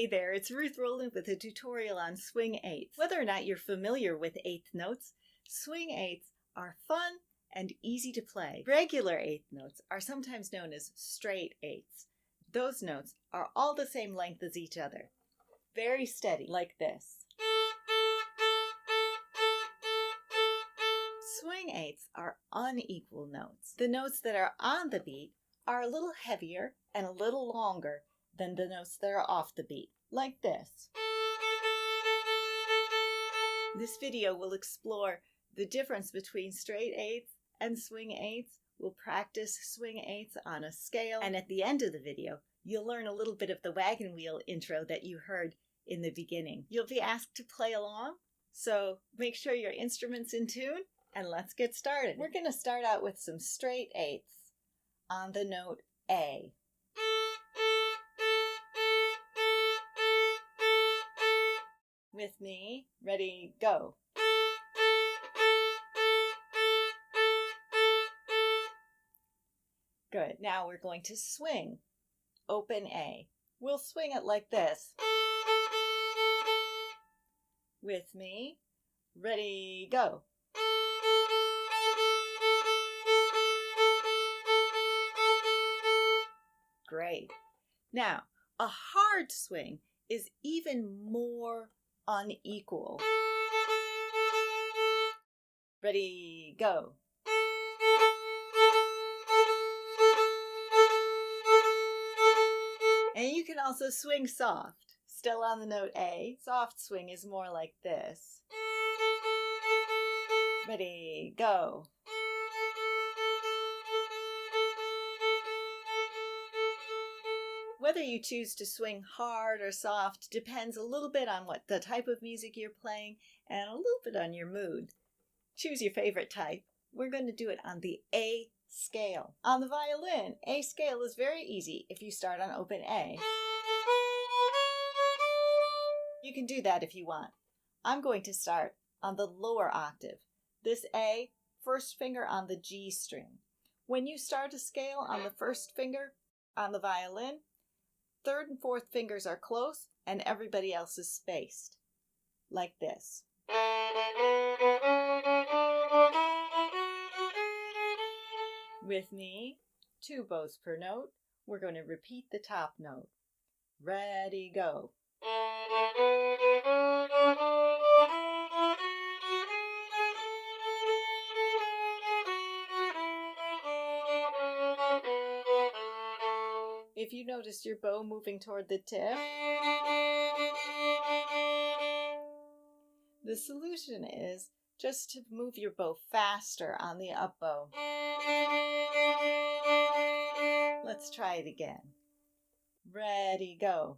Hey there, it's Ruth Rowland with a tutorial on swing eighths. Whether or not you're familiar with eighth notes, swing eighths are fun and easy to play. Regular eighth notes are sometimes known as straight eighths. Those notes are all the same length as each other. Very steady, like this. Swing eighths are unequal notes. The notes that are on the beat are a little heavier and a little longer than the notes that are off the beat, like this. This video will explore the difference between straight eighths and swing eighths. We'll practice swing eighths on a scale, and at the end of the video, you'll learn a little bit of the wagon wheel intro that you heard in the beginning. You'll be asked to play along, so make sure your instrument's in tune, and let's get started. We're going to start out with some straight eighths on the note A. With me, ready, go. Good. Now we're going to swing. Open A. We'll swing it like this. With me, ready, go. Great. Now, a hard swing is even more unequal. Ready, go. And you can also swing soft. Still on the note A. Soft swing is more like this. Ready, go. Whether you choose to swing hard or soft depends a little bit on what the type of music you're playing and a little bit on your mood. Choose your favorite type. We're going to do it on the A scale. On the violin, A scale is very easy if you start on open A. You can do that if you want. I'm going to start on the lower octave. This A, first finger on the G string. When you start a scale on the first finger on the violin, third and fourth fingers are close and everybody else is spaced, like this. With me, 2 bows per note. We're going to repeat the top note. Ready, go. If you notice your bow moving toward the tip, the solution is just to move your bow faster on the up bow. Let's try it again. Ready, go.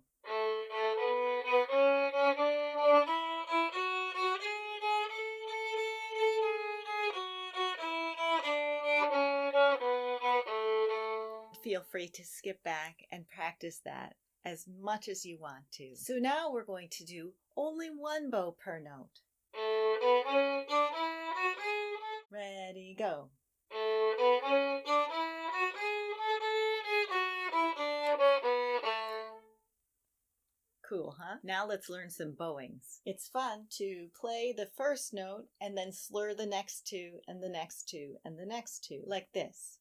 Feel free to skip back and practice that as much as you want to. So now we're going to do only 1 bow per note. Ready, go. Cool, huh? Now let's learn some bowings. It's fun to play the first note and then slur the next 2 and the next 2 and the next 2, like this.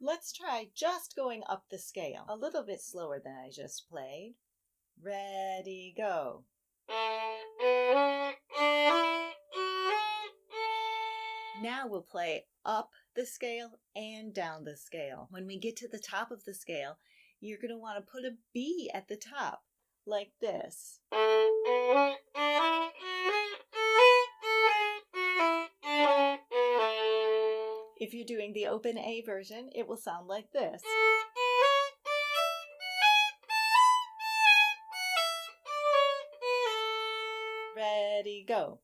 Let's try just going up the scale, a little bit slower than I just played. Ready, go. Now we'll play up the scale and down the scale. When we get to the top of the scale, you're going to want to put a B at the top, like this. If you're doing the open A version, it will sound like this. Ready, go.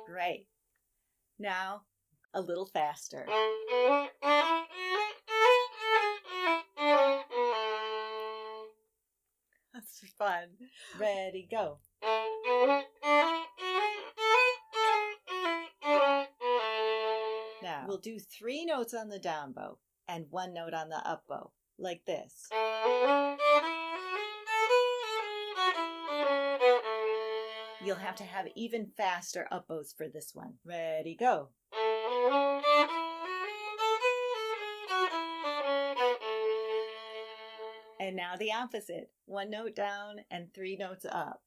Great. Now, a little faster. That's fun. Ready, go. We'll do 3 notes on the down bow and 1 note on the up bow, like this. You'll have to have even faster up bows for this one. Ready, go. And now the opposite. 1 note down and 3 notes up.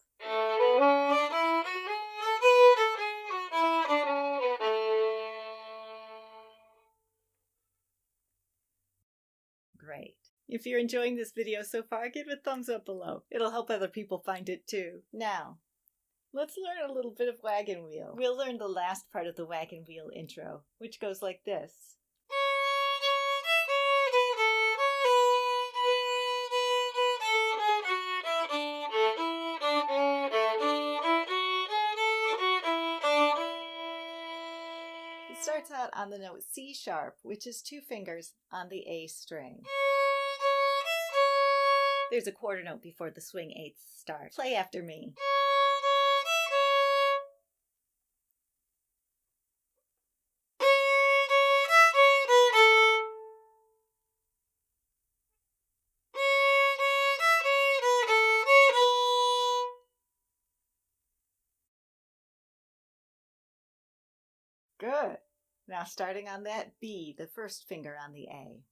Great. If you're enjoying this video so far, give it a thumbs up below. It'll help other people find it too. Now, let's learn a little bit of Wagon Wheel. We'll learn the last part of the Wagon Wheel intro, which goes like this. It starts out on the note C sharp, which is 2 fingers on the A string. There's a quarter note before the swing eighths start. Play after me. Good. Now starting on that B, the first finger on the A.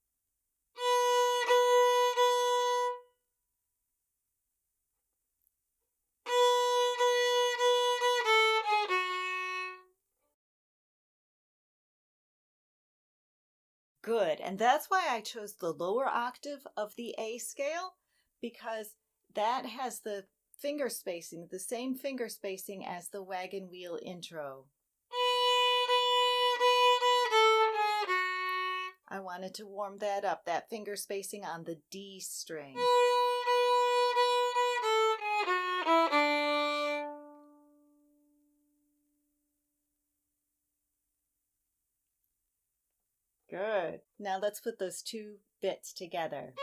Good, and that's why I chose the lower octave of the A scale, because that has the finger spacing, the same finger spacing as the Wagon Wheel intro. I wanted to warm that up, that finger spacing on the D string. Good. Now let's put those 2 bits together.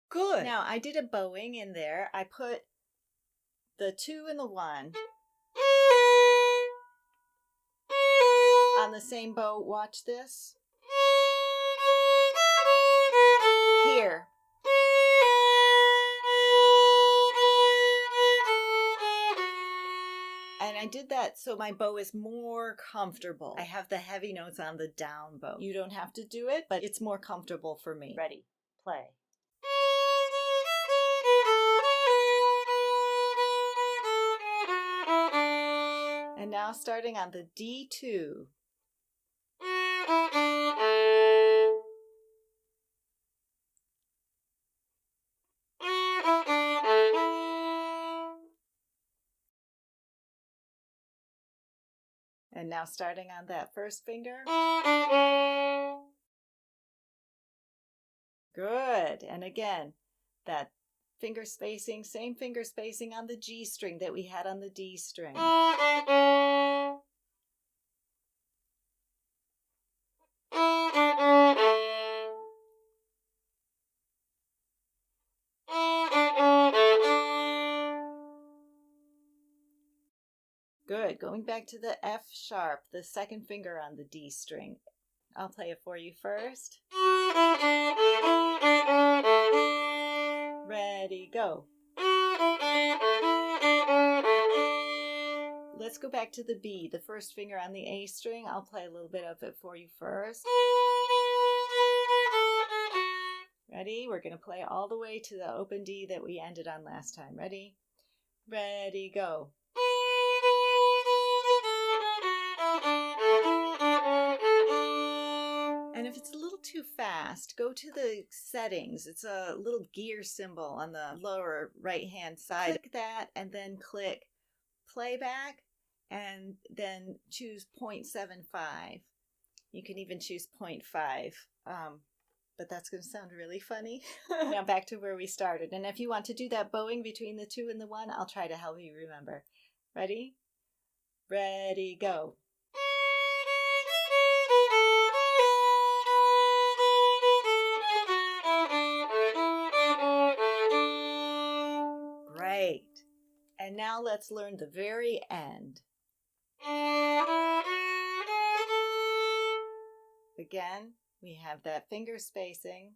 Good. Now I did a bowing in there. I put the 2 and the 1 on the same bow. Watch this. Here. And I did that so my bow is more comfortable. I have the heavy notes on the down bow. You don't have to do it, but it's more comfortable for me. Ready, play. And now starting on the D2. And now starting on that first finger. Good. And again, that finger spacing, same finger spacing on the G string that we had on the D string. Good. Going back to the F sharp, the second finger on the D string. I'll play it for you first. Ready, go. Let's go back to the B, the first finger on the A string. I'll play a little bit of it for you first. Ready? We're going to play all the way to the open D that we ended on last time. Ready? Ready, go. And if it's a little too fast, go to the settings. It's a little gear symbol on the lower right-hand side. Click that and then click Playback and then choose 0.75. You can even choose 0.5, but that's going to sound really funny. Now back to where we started. And if you want to do that bowing between the 2 and the 1, I'll try to help you remember. Ready? Ready, go. And now let's learn the very end. Again, we have that finger spacing.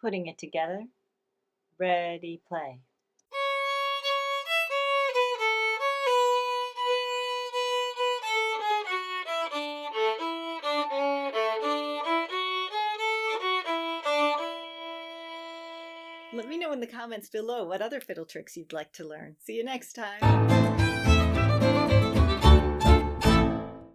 Putting it together. Ready, play. Let me know in the comments below what other fiddle tricks you'd like to learn. See you next time.